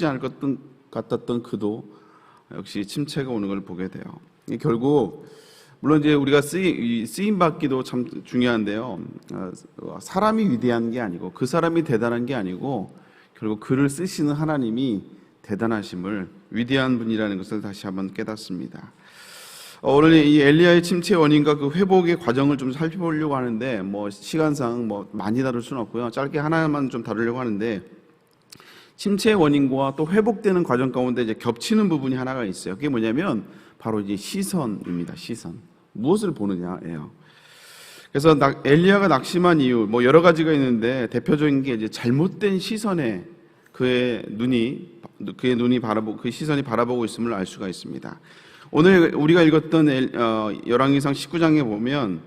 않을 것 같았던 그도 역시 침체가 오는 걸 보게 돼요. 결국 물론 이제 우리가 쓰임 받기도 참 중요한데요. 사람이 위대한 게 아니고 그 사람이 대단한 게 아니고 결국 그를 쓰시는 하나님이 대단하심을, 위대한 분이라는 것을 다시 한번 깨닫습니다. 오늘 이 엘리야의 침체 원인과 그 회복의 과정을 좀 살펴보려고 하는데 시간상 많이 다룰 수는 없고요. 짧게 하나만 좀 다루려고 하는데, 침체의 원인과 또 회복되는 과정 가운데 이제 겹치는 부분이 하나가 있어요. 그게 뭐냐면 바로 이제 시선입니다. 시선. 무엇을 보느냐예요. 그래서 엘리야가 낙심한 이유 여러 가지가 있는데 대표적인 게 이제 잘못된 시선에 그 시선이 바라보고 있음을 알 수가 있습니다. 오늘 우리가 읽었던 열왕기상 19장에 보면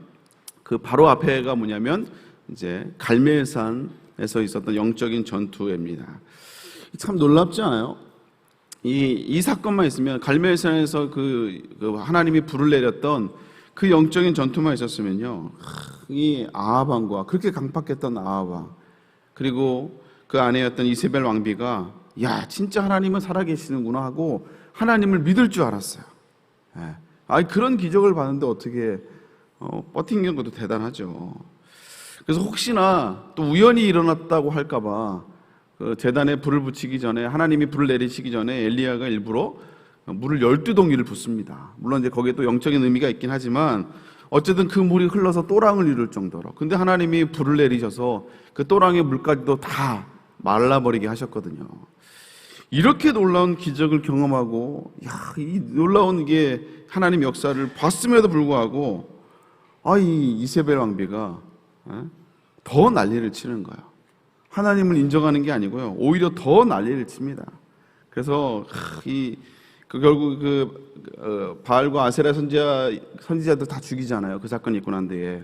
그 바로 앞에가 뭐냐면 이제 갈멜산에서 있었던 영적인 전투입니다. 참 놀랍지 않아요? 이 사건만 있으면, 갈멜산에서 그 하나님이 불을 내렸던 그 영적인 전투만 있었으면요, 이 아합 왕과, 그렇게 강팍했던 아합 왕, 그리고 그 아내였던 이세벨 왕비가 야 진짜 하나님은 살아계시는구나 하고 하나님을 믿을 줄 알았어요. 그런 기적을 봤는데 어떻게 버틴 것도 대단하죠. 그래서 혹시나 또 우연히 일어났다고 할까봐 그 제단에 불을 붙이기 전에, 하나님이 불을 내리시기 전에 엘리야가 일부러 물을 12동이를 붓습니다. 물론 이제 거기에 또 영적인 의미가 있긴 하지만 어쨌든 그 물이 흘러서 또랑을 이룰 정도로. 근데 하나님이 불을 내리셔서 그 또랑의 물까지도 다 말라버리게 하셨거든요. 이렇게 놀라운 기적을 경험하고 이 놀라운 이게 하나님 역사를 봤음에도 불구하고 이 이세벨 왕비가 더 난리를 치는 거예요. 하나님을 인정하는 게 아니고요, 오히려 더 난리를 칩니다. 그래서 결국 바알과 아세라 선지자들 다 죽이잖아요. 그 사건이 있고 난 뒤에.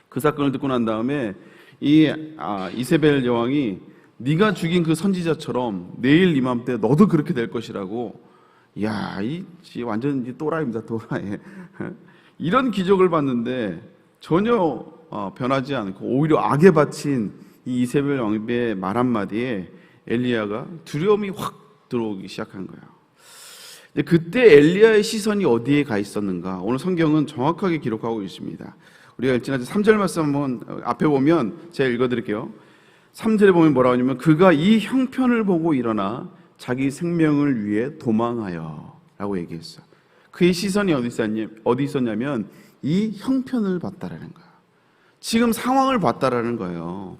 그 사건을 듣고 난 다음에 이세벨 여왕이 네가 죽인 그 선지자처럼 내일 이맘때 너도 그렇게 될 것이라고. 완전 또라이입니다. 또라이. 이런 기적을 봤는데 전혀 변하지 않고 오히려 악에 바친 이 이세벨 왕비의 말 한마디에 엘리야가 두려움이 확 들어오기 시작한 거예요. 그때 엘리야의 시선이 어디에 가 있었는가? 오늘 성경은 정확하게 기록하고 있습니다. 우리가 지난 3절 말씀 한번 앞에 보면 제가 읽어드릴게요. 3절에 보면 뭐라고 하냐면 그가 이 형편을 보고 일어나 자기 생명을 위해 도망하여 라고 얘기했어요. 그의 시선이 어디 있었냐면 이 형편을 봤다라는 거예요. 지금 상황을 봤다라는 거예요.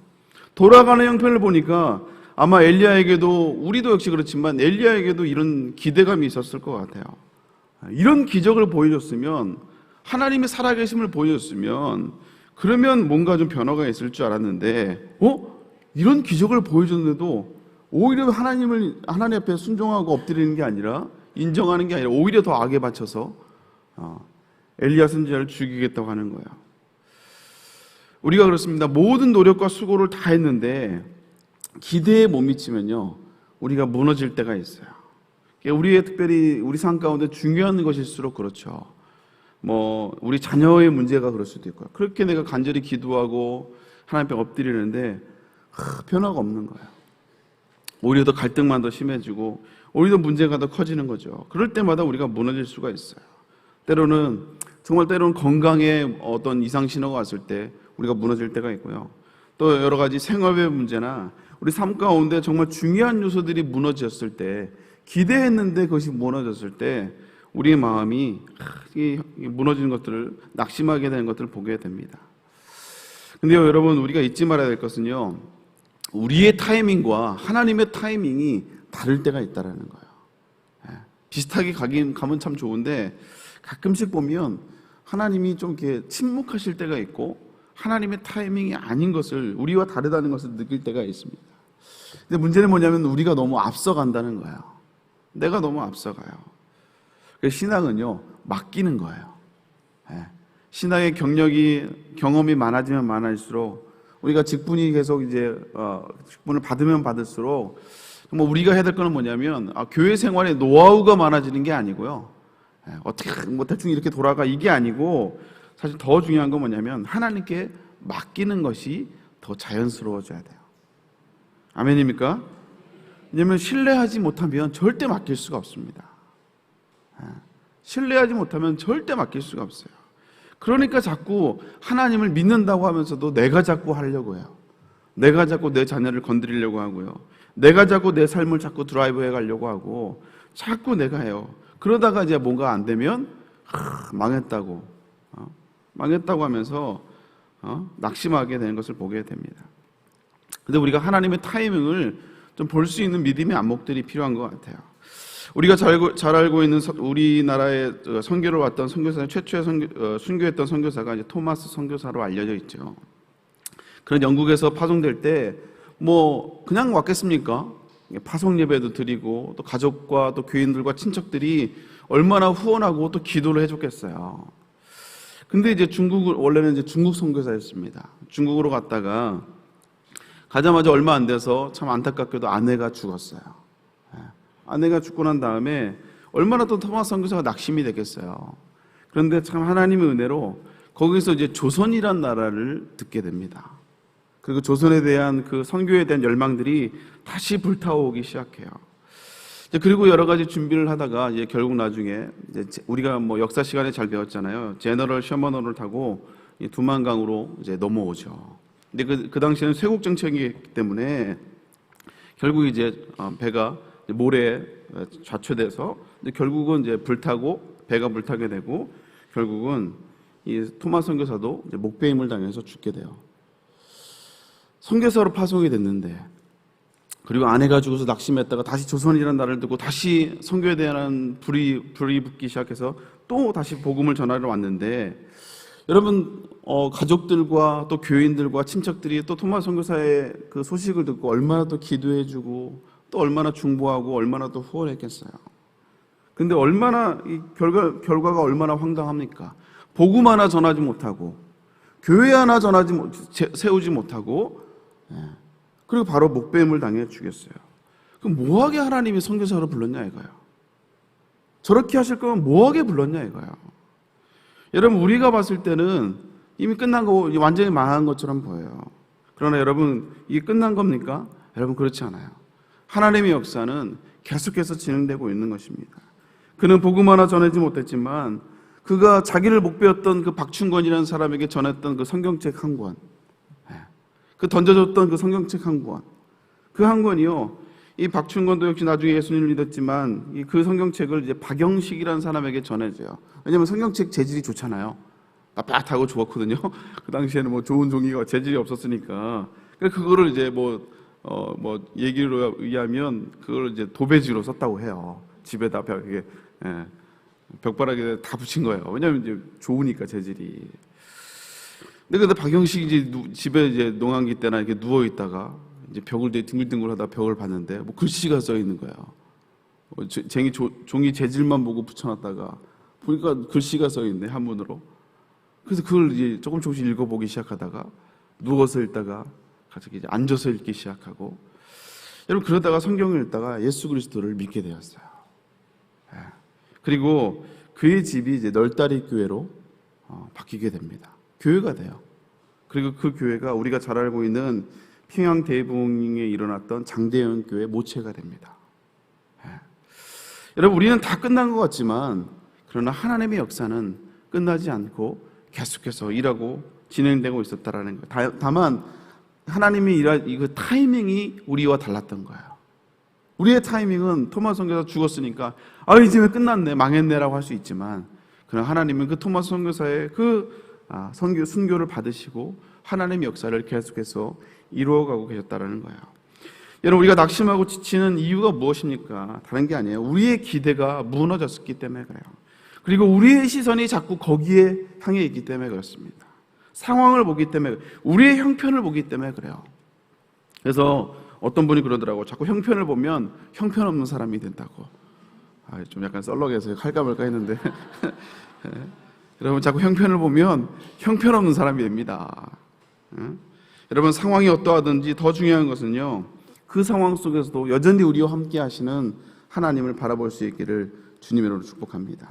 돌아가는 형편을 보니까 아마 엘리야에게도, 우리도 역시 그렇지만 엘리야에게도 이런 기대감이 있었을 것 같아요. 이런 기적을 보여줬으면, 하나님의 살아계심을 보여줬으면 그러면 뭔가 좀 변화가 있을 줄 알았는데 이런 기적을 보여줬는데도 오히려 하나님 앞에 순종하고 엎드리는 게 아니라, 인정하는 게 아니라 오히려 더 악에 바쳐서 엘리야 선지자를 죽이겠다고 하는 거예요. 우리가 그렇습니다. 모든 노력과 수고를 다 했는데 기대에 못 미치면요, 우리가 무너질 때가 있어요. 특별히 우리 삶 가운데 중요한 것일수록 그렇죠. 우리 자녀의 문제가 그럴 수도 있고요. 그렇게 내가 간절히 기도하고 하나님 앞에 엎드리는데 변화가 없는 거예요. 오히려 더 갈등만 더 심해지고 오히려 문제가 더 커지는 거죠. 그럴 때마다 우리가 무너질 수가 있어요. 때로는 건강에 어떤 이상 신호가 왔을 때 우리가 무너질 때가 있고요. 또 여러 가지 생업의 문제나 우리 삶 가운데 정말 중요한 요소들이 무너졌을 때, 기대했는데 그것이 무너졌을 때 우리의 마음이 무너지는 것들을, 낙심하게 되는 것들을 보게 됩니다. 근데요, 여러분, 우리가 잊지 말아야 될 것은요, 우리의 타이밍과 하나님의 타이밍이 다를 때가 있다라는 거예요. 비슷하게 가면 참 좋은데 가끔씩 보면 하나님이 좀 이렇게 침묵하실 때가 있고 하나님의 타이밍이 아닌 것을, 우리와 다르다는 것을 느낄 때가 있습니다. 근데 문제는 뭐냐면 우리가 너무 앞서간다는 거예요. 내가 너무 앞서가요. 그래서 신앙은요, 맡기는 거예요. 신앙의 경험이 많아지면 많아질수록, 우리가 직분이 계속 직분을 받으면 받을수록 정말 우리가 해야 될 거는 뭐냐면 교회 생활에 노하우가 많아지는 게 아니고요, 어떻게 대충 이렇게 돌아가 이게 아니고, 사실 더 중요한 건 뭐냐면 하나님께 맡기는 것이 더 자연스러워져야 돼요. 아멘입니까? 왜냐하면 신뢰하지 못하면 절대 맡길 수가 없습니다. 신뢰하지 못하면 절대 맡길 수가 없어요. 그러니까 자꾸 하나님을 믿는다고 하면서도 내가 자꾸 하려고 해요. 내가 자꾸 내 자녀를 건드리려고 하고요. 내가 자꾸 내 삶을 자꾸 드라이브해 가려고 하고 자꾸 내가 해요. 그러다가 이제 뭔가 안 되면 망했다고 하면서 낙심하게 되는 것을 보게 됩니다. 근데 우리가 하나님의 타이밍을 좀 볼 수 있는 믿음의 안목들이 필요한 것 같아요. 우리가 잘 알고 있는 우리나라의 선교를 왔던 선교사, 최초의 순교했던 선교사가 이제 토마스 선교사로 알려져 있죠. 그런 영국에서 파송될 때 뭐 그냥 왔겠습니까? 파송 예배도 드리고 또 가족과 또 교인들과 친척들이 얼마나 후원하고 또 기도를 해줬겠어요. 근데 이제 원래는 이제 중국 선교사였습니다. 중국으로 갔다가 가자마자 얼마 안 돼서 참 안타깝게도 아내가 죽었어요. 아내가 죽고 난 다음에 얼마나 또 토마스 선교사가 낙심이 되겠어요. 그런데 참 하나님의 은혜로 거기서 이제 조선이란 나라를 듣게 됩니다. 그리고 조선에 대한 그 선교에 대한 열망들이 다시 불타오르기 시작해요. 그리고 여러 가지 준비를 하다가 이제 결국 나중에 이제 우리가 뭐 역사 시간에 잘 배웠잖아요. 제너럴 셔먼호를 타고 두만강으로 이제 넘어오죠. 근데 그 당시에는 쇄국 정책이기 때문에 결국 이제 배가 모래에 좌초돼서 결국은 이제 배가 불타게 되고 결국은 이 토마스 선교사도 이제 목배임을 당해서 죽게 돼요. 선교사로 파송이 됐는데 그리고 아내가 죽어서 낙심했다가 다시 조선이라는 나라를 듣고 다시 선교에 대한 불이 붙기 시작해서 또 다시 복음을 전하러 왔는데 여러분 가족들과 또 교인들과 친척들이 또 토마스 선교사의 그 소식을 듣고 얼마나 또 기도해주고 또 얼마나 중보하고 얼마나 또 후원했겠어요. 근데 얼마나 이 결과가 얼마나 황당합니까? 복음 하나 전하지 못하고 교회 하나 세우지 못하고 그리고 바로 목배임을 당해 죽였어요. 그럼 뭐하게 하나님이 선교사로 불렀냐 이거예요. 저렇게 하실 거면 뭐하게 불렀냐 이거예요. 여러분 우리가 봤을 때는 이미 끝난 거 완전히 망한 것처럼 보여요. 그러나 여러분 이게 끝난 겁니까? 여러분 그렇지 않아요. 하나님의 역사는 계속해서 진행되고 있는 것입니다. 그는 복음 하나 전하지 못했지만 그가 자기를 목배웠던 그 박충권이라는 사람에게 전했던 그 성경책 한 권, 그 던져줬던 그 성경책 한 권, 그 한 권이요. 이 박충권도 역시 나중에 예수님을 믿었지만 그 성경책을 이제 박영식이라는 사람에게 전해줘요. 왜냐하면 성경책 재질이 좋잖아요. 빳빳하고 좋았거든요. 그 당시에는 뭐 좋은 종이가 재질이 없었으니까. 그거를 이제 얘기로 의하면 그걸 이제 도배지로 썼다고 해요. 집에다 벽바닥에 다 붙인 거예요. 왜냐하면 이제 좋으니까 재질이. 근데 박영식이 이제 집에 이제 농한기 때나 이렇게 누워 있다가 이제 벽을 되게 뒹굴뒹굴하다 벽을 봤는데 뭐 글씨가 써 있는 거예요. 종이 재질만 보고 붙여놨다가 보니까 글씨가 써 있네 한문으로. 그래서 그걸 이제 조금씩 읽어보기 시작하다가 누워서 읽다가 갑자기 이제 앉아서 읽기 시작하고 여러분 그러다가 성경을 읽다가 예수 그리스도를 믿게 되었어요. 그리고 그의 집이 이제 널다리 교회로 바뀌게 됩니다. 교회가 돼요. 그리고 그 교회가 우리가 잘 알고 있는 평양 대봉에 일어났던 장대현 교회 모체가 됩니다. 여러분 우리는 다 끝난 것 같지만 그러나 하나님의 역사는 끝나지 않고 계속해서 일하고 진행되고 있었다라는 거예요. 다만 하나님이 일할 그 타이밍이 우리와 달랐던 거예요. 우리의 타이밍은 토마스 선교사 죽었으니까 이제 왜 끝났네 망했네라고 할 수 있지만 그러나 하나님은 그 토마스 선교사의 순교를 받으시고 하나님의 역사를 계속해서 이루어가고 계셨다라는 거예요. 여러분 우리가 낙심하고 지치는 이유가 무엇입니까? 다른 게 아니에요. 우리의 기대가 무너졌기 때문에 그래요. 그리고 우리의 시선이 자꾸 거기에 향해 있기 때문에 그렇습니다. 상황을 보기 때문에 우리의 형편을 보기 때문에 그래요. 그래서 어떤 분이 그러더라고요. 자꾸 형편을 보면 형편없는 사람이 된다고. 좀 약간 썰렁해서 할까 말까 했는데 여러분 자꾸 형편을 보면 형편없는 사람이 됩니다. 여러분 상황이 어떠하든지 더 중요한 것은요 그 상황 속에서도 여전히 우리와 함께 하시는 하나님을 바라볼 수 있기를 주님으로 축복합니다.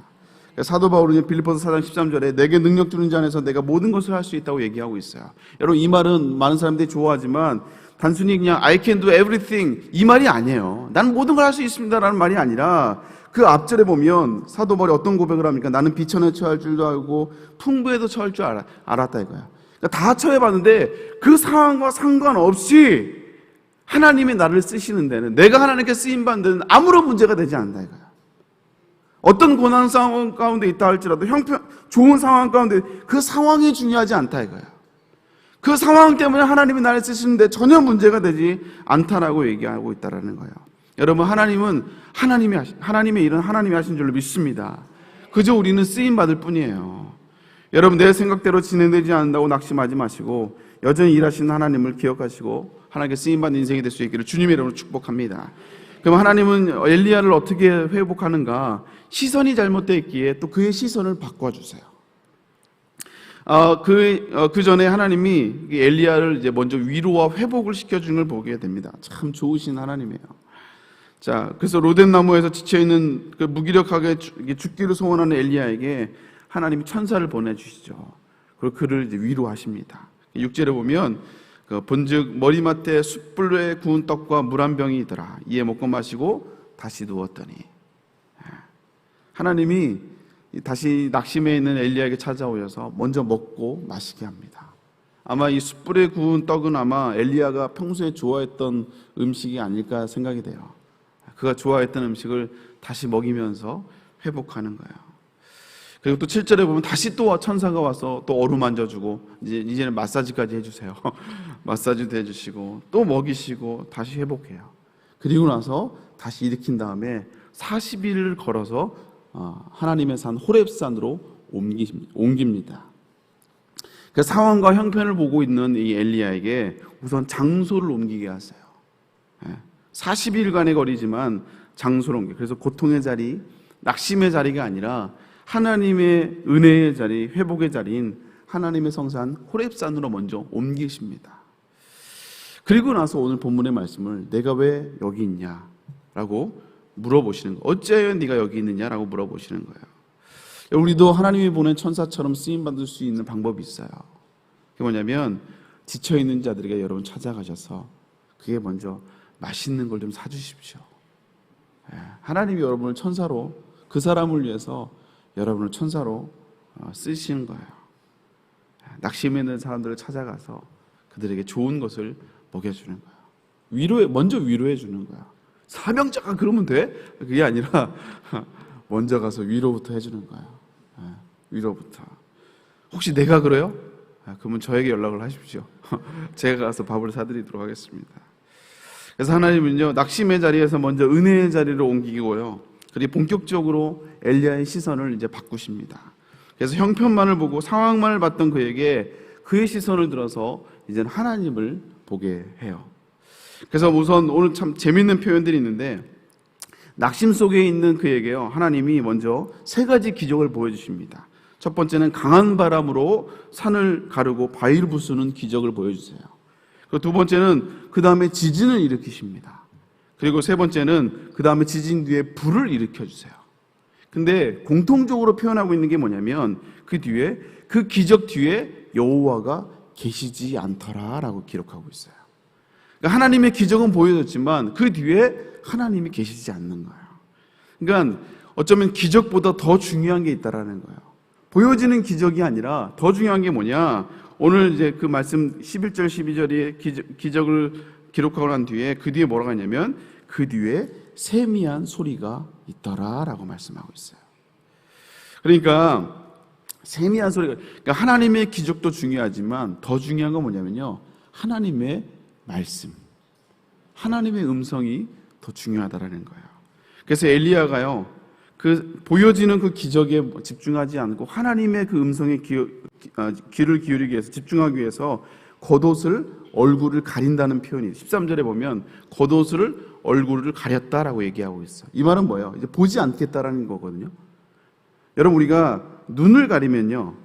사도 바울은 빌립보서 4장 13절에 내게 능력 주는 자 안에서 내가 모든 것을 할 수 있다고 얘기하고 있어요. 여러분 이 말은 많은 사람들이 좋아하지만 단순히 그냥 I can do everything 이 말이 아니에요. 나는 모든 걸 할 수 있습니다라는 말이 아니라 그 앞절에 보면 사도 바울이 어떤 고백을 합니까? 나는 비천에 처할 줄도 알고 풍부에도 처할 줄 알았다 이거야. 그러니까 다 처해봤는데 그 상황과 상관없이 하나님이 나를 쓰시는 데는, 내가 하나님께 쓰임받는 데는 아무런 문제가 되지 않는다 이거야. 어떤 고난 상황 가운데 있다 할지라도 좋은 상황 가운데 그 상황이 중요하지 않다 이거야. 그 상황 때문에 하나님이 나를 쓰시는데 전혀 문제가 되지 않다라고 얘기하고 있다라는 거예요. 여러분, 하나님은 하나님의 일은 하나님이 하신 줄로 믿습니다. 그저 우리는 쓰임 받을 뿐이에요. 여러분, 내 생각대로 진행되지 않는다고 낙심하지 마시고 여전히 일하시는 하나님을 기억하시고 하나님께 쓰임 받는 인생이 될 수 있기를 주님의 이름으로 축복합니다. 그럼 하나님은 엘리야를 어떻게 회복하는가? 시선이 잘못되어 있기에 또 그의 시선을 바꿔주세요. 그 전에 하나님이 엘리야를 이제 먼저 위로와 회복을 시켜주는 걸 보게 됩니다. 참 좋으신 하나님이에요. 자, 그래서 로뎀 나무에서 지쳐있는 그 무기력하게 죽기를 소원하는 엘리야에게 하나님이 천사를 보내주시죠. 그리고 그를 이제 위로하십니다. 6절에 보면 본즉 머리맡에 숯불에 구운 떡과 물 한 병이 있더라. 이에 먹고 마시고 다시 누웠더니, 하나님이 다시 낙심해 있는 엘리야에게 찾아오셔서 먼저 먹고 마시게 합니다. 아마 이 숯불에 구운 떡은 아마 엘리야가 평소에 좋아했던 음식이 아닐까 생각이 돼요. 그가 좋아했던 음식을 다시 먹이면서 회복하는 거예요. 그리고 또 7절에 보면 다시 또 천사가 와서 또 어루만져주고 이제는 마사지까지 해주세요. 마사지도 해주시고 또 먹이시고 다시 회복해요. 그리고 나서 다시 일으킨 다음에 40일을 걸어서 하나님의 산 호렙산으로 옮깁니다. 그 상황과 형편을 보고 있는 이 엘리야에게 우선 장소를 옮기게 하세요. 40일간의 거리지만 장소를 옮겨. 그래서 고통의 자리, 낙심의 자리가 아니라 하나님의 은혜의 자리, 회복의 자리인 하나님의 성산 호렙산으로 먼저 옮기십니다. 그리고 나서 오늘 본문의 말씀을 내가 왜 여기 있냐라고 물어보시는 거예요. 어찌하여 네가 여기 있느냐라고 물어보시는 거예요. 우리도 하나님이 보낸 천사처럼 쓰임받을 수 있는 방법이 있어요. 그게 뭐냐면 지쳐있는 자들에게 여러분 찾아가셔서 그게 먼저 맛있는 걸 좀 사주십시오. 하나님이 여러분을 천사로, 그 사람을 위해서 여러분을 천사로 쓰시는 거예요. 낙심해 있는 사람들을 찾아가서 그들에게 좋은 것을 먹여주는 거예요. 먼저 위로해 주는 거예요. 사명자가 그러면 돼? 그게 아니라 먼저 가서 위로부터 해주는 거예요. 위로부터. 혹시 내가 그래요? 그러면 저에게 연락을 하십시오. 제가 가서 밥을 사드리도록 하겠습니다. 그래서 하나님은요, 낙심의 자리에서 먼저 은혜의 자리로 옮기고요, 그리고 본격적으로 엘리야의 시선을 이제 바꾸십니다. 그래서 형편만을 보고 상황만을 봤던 그에게 그의 시선을 들어서 이제는 하나님을 보게 해요. 그래서 우선 오늘 참 재밌는 표현들이 있는데, 낙심 속에 있는 그에게요, 하나님이 먼저 세 가지 기적을 보여주십니다. 첫 번째는 강한 바람으로 산을 가르고 바위를 부수는 기적을 보여주세요. 그리고 두 번째는 그 다음에 지진을 일으키십니다. 그리고 세 번째는 그 다음에 지진 뒤에 불을 일으켜주세요. 근데 공통적으로 표현하고 있는 게 뭐냐면 그 뒤에, 그 기적 뒤에 여호와가 계시지 않더라라고 기록하고 있어요. 그러니까 하나님의 기적은 보여줬지만 그 뒤에 하나님이 계시지 않는 거예요. 그러니까 어쩌면 기적보다 더 중요한 게 있다라는 거예요. 보여지는 기적이 아니라 더 중요한 게 뭐냐? 오늘 이제 그 말씀 11절 12절의 기적을 기록하고 난 뒤에 그 뒤에 뭐라고 하냐면 그 뒤에 세미한 소리가 있더라라고 말씀하고 있어요. 그러니까 세미한 소리가, 그러니까 하나님의 기적도 중요하지만 더 중요한 건 뭐냐면요, 하나님의 말씀, 하나님의 음성이 더 중요하다라는 거예요. 그래서 엘리야가요, 그 보여지는 그 기적에 집중하지 않고 하나님의 그 음성에 귀를 기울이기 위해서, 집중하기 위해서 겉옷을, 얼굴을 가린다는 표현이 13절에 보면 겉옷을, 얼굴을 가렸다라고 얘기하고 있어요. 이 말은 뭐예요? 이제 보지 않겠다라는 거거든요. 여러분, 우리가 눈을 가리면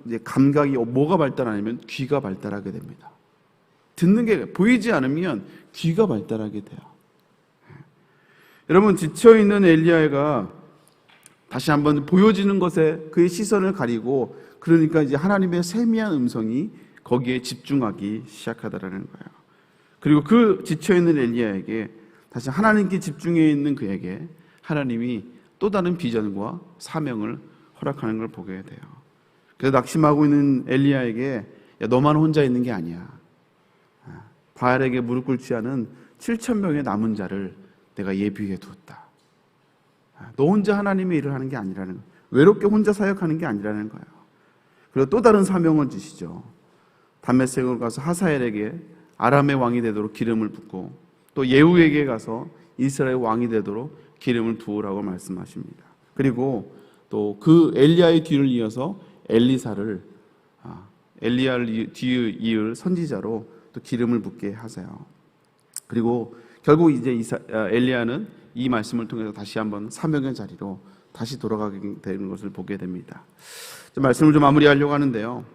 이제 감각이 뭐가 발달하냐면 귀가 발달하게 됩니다. 듣는 게 보이지 않으면 귀가 발달하게 돼요. 여러분, 지쳐있는 엘리야가 다시 한번 보여지는 것에 그의 시선을 가리고, 그러니까 이제 하나님의 세미한 음성이 거기에 집중하기 시작하더라는 거예요. 그리고 그 지쳐있는 엘리야에게 다시 하나님께 집중해 있는 그에게 하나님이 또 다른 비전과 사명을 허락하는 걸 보게 돼요. 그래서 낙심하고 있는 엘리야에게 야, 너만 혼자 있는 게 아니야. 바알에게 무릎 꿇지 않은 7,000명의 남은 자를 내가 예비해 두었다. 너 혼자 하나님의 일을 하는 게 아니라는 거예요. 외롭게 혼자 사역하는 게 아니라는 거예요. 그리고 또 다른 사명을 주시죠. 다메섹으로 가서 하사엘에게 아람의 왕이 되도록 기름을 붓고 또 예후에게 가서 이스라엘 왕이 되도록 기름을 부으라고 말씀하십니다. 그리고 또 그 엘리야의 뒤를 이어서 엘리야를 이을 선지자로 또 기름을 붓게 하세요. 그리고 결국 이제 엘리야는 이 말씀을 통해서 다시 한번 사명의 자리로 다시 돌아가게 되는 것을 보게 됩니다. 말씀을 좀 마무리하려고 하는데요.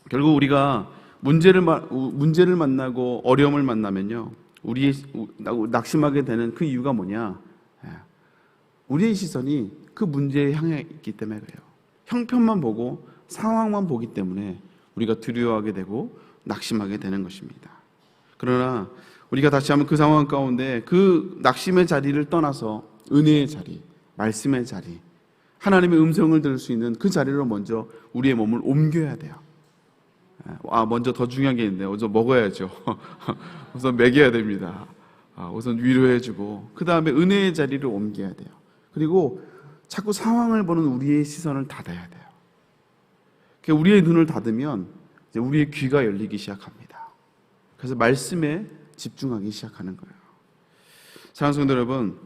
결국 우리가 문제를 만나고 어려움을 만나면요, 낙심하게 되는 그 이유가 뭐냐? 우리의 시선이 그 문제에 향해 있기 때문에 그래요. 형편만 보고 상황만 보기 때문에 우리가 두려워하게 되고 낙심하게 되는 것입니다. 그러나 우리가 다시 한번 그 상황 가운데 그 낙심의 자리를 떠나서 은혜의 자리, 말씀의 자리, 하나님의 음성을 들을 수 있는 그 자리로 먼저 우리의 몸을 옮겨야 돼요. 먼저 더 중요한 게 있는데 먼저 먹어야죠. 우선 먹여야 됩니다. 우선 위로해주고 그 다음에 은혜의 자리를 옮겨야 돼요. 그리고 자꾸 상황을 보는 우리의 시선을 닫아야 돼요. 우리의 눈을 닫으면 이제 우리의 귀가 열리기 시작합니다. 그래서 말씀에 집중하기 시작하는 거예요. 사랑하는 성도 여러분,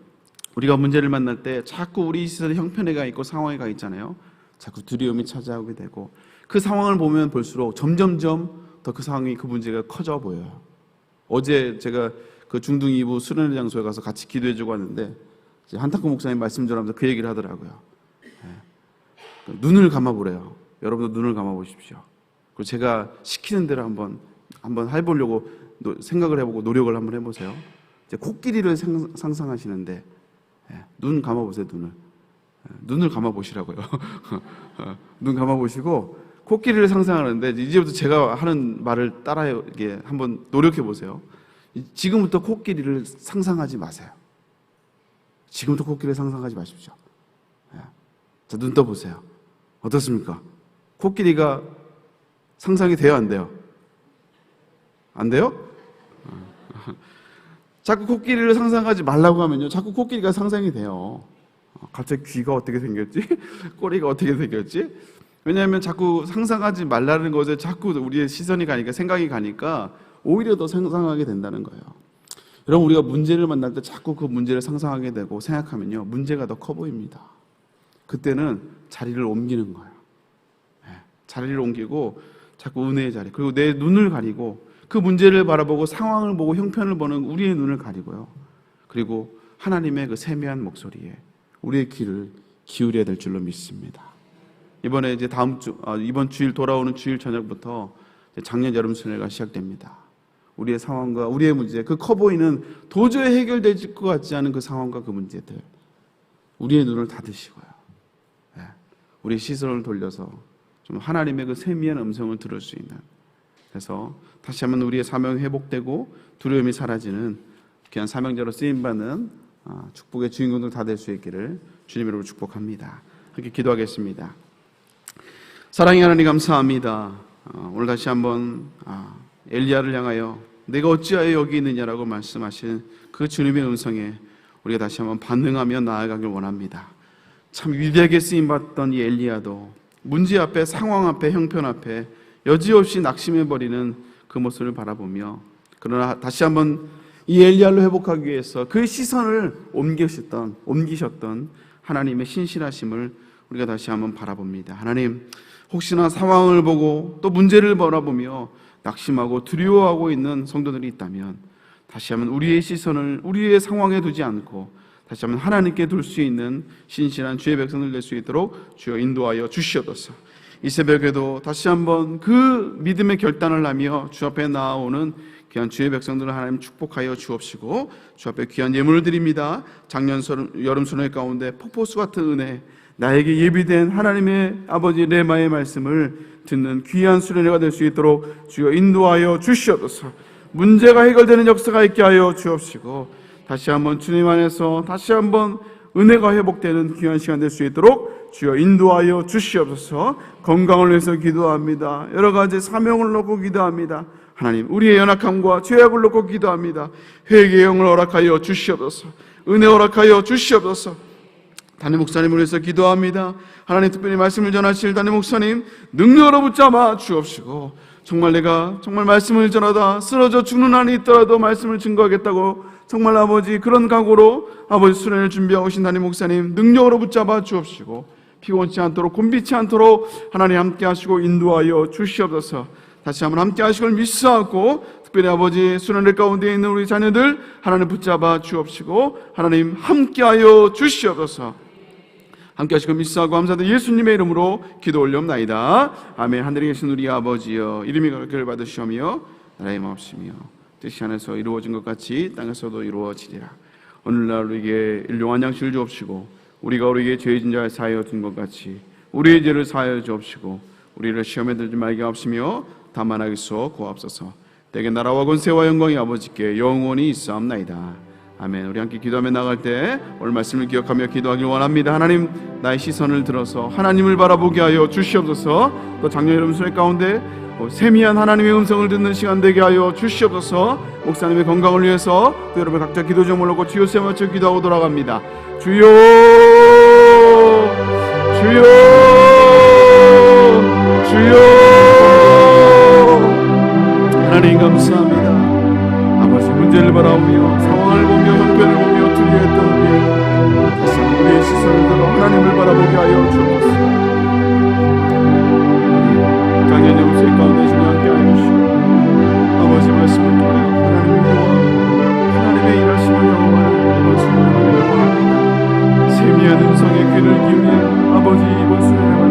우리가 문제를 만날 때 자꾸 우리 시선이 형편에 가 있고 상황에 가 있잖아요. 자꾸 두려움이 찾아오게 되고 그 상황을 보면 볼수록 점점점 더 그 상황이 그 문제가 커져 보여요. 어제 제가 그 중등 2부 수련회 장소에 가서 같이 기도해주고 왔는데 한탁구 목사님 말씀 전하면서 그 얘기를 하더라고요. 눈을 감아보래요. 여러분도 눈을 감아보십시오. 그리고 제가 시키는 대로 한번 해보려고 생각을 해보고 노력을 한번 해보세요. 이제 코끼리를 상상하시는데 눈 감아보세요. 눈을 감아보시라고요. 눈 감아보시고 코끼리를 상상하는데 이제부터 제가 하는 말을 따라 이게 한번 노력해 보세요. 지금부터 코끼리를 상상하지 마세요. 지금부터 코끼리를 상상하지 마십시오. 자, 눈 떠보세요. 어떻습니까? 코끼리가 상상이 돼요, 안 돼요? 안 돼요? 자꾸 코끼리를 상상하지 말라고 하면요, 자꾸 코끼리가 상상이 돼요. 갑자기 귀가 어떻게 생겼지? 꼬리가 어떻게 생겼지? 왜냐하면 자꾸 상상하지 말라는 것에 자꾸 우리의 시선이 가니까, 생각이 가니까 오히려 더 상상하게 된다는 거예요. 여러분, 우리가 문제를 만날 때 자꾸 그 문제를 상상하게 되고 생각하면요, 문제가 더 커 보입니다. 그때는 자리를 옮기는 거예요. 자리를 옮기고 자꾸 은혜의 자리, 그리고 내 눈을 가리고 그 문제를 바라보고 상황을 보고 형편을 보는 우리의 눈을 가리고요, 그리고 하나님의 그 세미한 목소리에 우리의 귀를 기울여야 될 줄로 믿습니다. 이번에 이제 이번 주일 돌아오는 주일 저녁부터 작년 여름 수련회가 시작됩니다. 우리의 상황과 우리의 문제, 그 커 보이는 도저히 해결될 것 같지 않은 그 상황과 그 문제들, 우리의 눈을 닫으시고요, 우리의 시선을 돌려서 좀 하나님의 그 세미한 음성을 들을 수 있는, 그래서 다시 한번 우리의 사명이 회복되고 두려움이 사라지는 귀한 사명자로 쓰임받는 축복의 주인공들 다 될 수 있기를 주님 이름으로 축복합니다. 함께 기도하겠습니다. 사랑의 하나님, 감사합니다. 오늘 다시 한번 엘리야를 향하여 내가 어찌하여 여기 있느냐라고 말씀하신 그 주님의 음성에 우리가 다시 한번 반응하며 나아가길 원합니다. 참 위대하게 쓰임받던 이 엘리야도 문제 앞에, 상황 앞에, 형편 앞에 여지없이 낙심해버리는 그 모습을 바라보며, 그러나 다시 한번 이 엘리야를 회복하기 위해서 그 시선을 옮기셨던 하나님의 신실하심을 우리가 다시 한번 바라봅니다. 하나님, 혹시나 상황을 보고 또 문제를 바라보며 낙심하고 두려워하고 있는 성도들이 있다면 다시 한번 우리의 시선을 우리의 상황에 두지 않고 다시 한번 하나님께 둘 수 있는 신실한 주의 백성들 될 수 있도록 주여 인도하여 주시옵소서. 이 새벽에도 다시 한번 그 믿음의 결단을 하며 주 앞에 나아오는 귀한 주의 백성들을 하나님 축복하여 주옵시고, 주 앞에 귀한 예물을 드립니다. 작년 여름 수련회 가운데 폭포수 같은 은혜, 나에게 예비된 하나님의 아버지 레마의 말씀을 듣는 귀한 수련회가 될 수 있도록 주여 인도하여 주시옵소서. 문제가 해결되는 역사가 있게 하여 주옵시고, 다시 한번 주님 안에서 다시 한번 은혜가 회복되는 귀한 시간 될 수 있도록 주여 인도하여 주시옵소서. 건강을 위해서 기도합니다. 여러 가지 사명을 놓고 기도합니다. 하나님, 우리의 연약함과 죄악을 놓고 기도합니다. 회개의 영을 허락하여 주시옵소서. 은혜 허락하여 주시옵소서. 담임 목사님을 위해서 기도합니다. 하나님, 특별히 말씀을 전하실 담임 목사님 능력으로 붙잡아 주옵시고, 정말 내가 정말 말씀을 전하다 쓰러져 죽는 한이 있더라도 말씀을 증거하겠다고 정말 아버지 그런 각오로 아버지 수련을 준비하고 오신 담임 목사님 능력으로 붙잡아 주옵시고, 피곤치 않도록 곤비치 않도록 하나님 함께 하시고 인도하여 주시옵소서. 다시 한번 함께 하시길 믿사하고, 특별히 아버지 수련회 가운데 있는 우리 자녀들 하나님 붙잡아 주옵시고, 하나님 함께하여 주시옵소서. 함께 하시고 믿사하고 감사드려 예수님의 이름으로 기도 올려옵나이다. 아멘. 하늘에 계신 우리 아버지여, 이름이 거룩하게 받으시오며 나라의 마옵시며 뜻이 하늘에서 이루어진 것 같이 땅에서도 이루어지리라. 오늘날 우리에게 일용할 양식을 주옵시고, 우리가 우리에게 죄 지은 자를 사하여 준 것 같이 우리의 죄를 사하여 주옵시고, 우리를 시험에 들지 말게 하옵시며 다만 하기소 구하옵소서. 때에 나라와 권세와 영광이 아버지께 영원히 있사옵나이다. 아멘. 우리 함께 기도하며 나갈 때 오늘 말씀을 기억하며 기도하길 원합니다. 하나님, 나의 시선을 들어서 하나님을 바라보게 하여 주시옵소서. 또 작년 여름 수련 가운데 세미한 하나님의 음성을 듣는 시간 되게 하여 주시옵소서. 목사님의 건강을 위해서 또 여러분 각자 기도 제목을 놓고 주여 맞춰 기도하고 돌아갑니다. 주여, 주여, 주여. 하나님 감사합니다. 아버지, 문제를 바라보며 상황을 보며 형편을 보며 두려워했던 우리, 다시 우리의 시선을 들어 하나님을 바라보게 하여 주옵소서. 작년 여름수의 가운데 주님 함께 하여 주시고, 아버지 말씀을 통하여 하나님의 영광, 하나님의 일하심을 영원하는 아버지 하나님을 원합니다. 세미한 음성의 귀를 기울여 아버지 이번 수련회